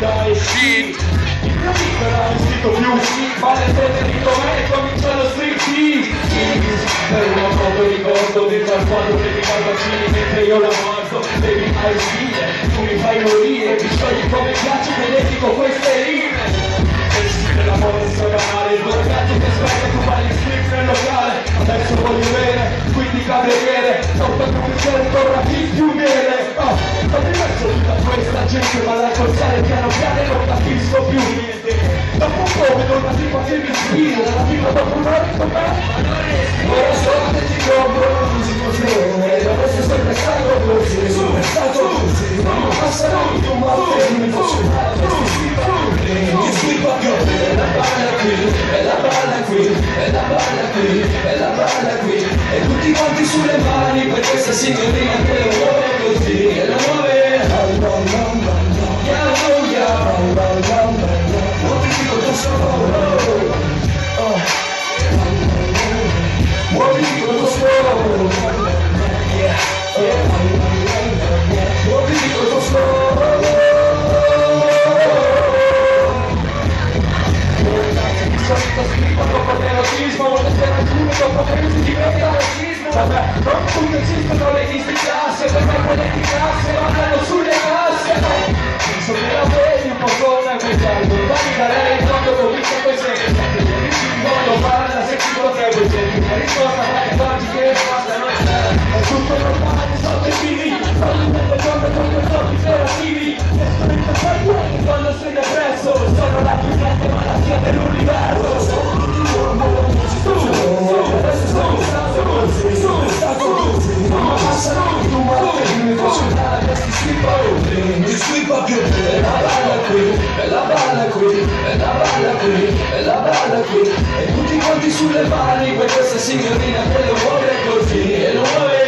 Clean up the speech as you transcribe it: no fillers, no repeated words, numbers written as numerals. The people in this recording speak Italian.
dai, sì. Non sarà vestito più, ma le tende di com'è comincia lo striptease. Per un nuovo ricordo di quando che ti calvacini mentre io la morto. Devi fare stile, tu mi fai morire, ti sciogli come piace, vedeti con queste rime. La forza banale, il bloccato che aspetta, tu fai il script nel locale. Adesso voglio bene, quindi cameriere, non per cominciare ancora più nere. Ho rimesso tutta questa gente, ma da corsare piano piano non capisco più niente. Dopo un po' vedo una tipa che mi ispira, la tipa dopo un'ora con me. Ora so che ti compro una musica, adesso sempre stato così, sempre stato così. Non passano più male, mi faccio male, mi squipa più. E la balla qui, e la balla qui, e la balla qui, e la balla qui. E tutti quanti sulle mani per questa signorina che lo muove così. E lo muove. Muoviti con lo solo. Muoviti con lo solo. Muoviti con lo solo. Solito schifo dopo il erotismo, buonasera al culo dopo che non si diventa razzismo. Vabbè, non tutti esistono le liste di classe, per me quelle di classe vanno sulle casse. Penso che la vedi un po' come quest'altro, dammi da lei quando ho visto queste modo parla, se ti potevo cerchi una risposta, ma che oggi che basta non c'è. È tutto normale, sono i figli, fanno un bel giorno con questi occhi operativi. Quando sei depresso, sono la più grande malattia dell'universo. Ma passano più male, mi faccio male, questi squipa più. E la balla qui, e la balla qui, e la balla qui, e la balla qui. E tutti quanti sulle mani per questa signorina che lo muove così, e lo muove.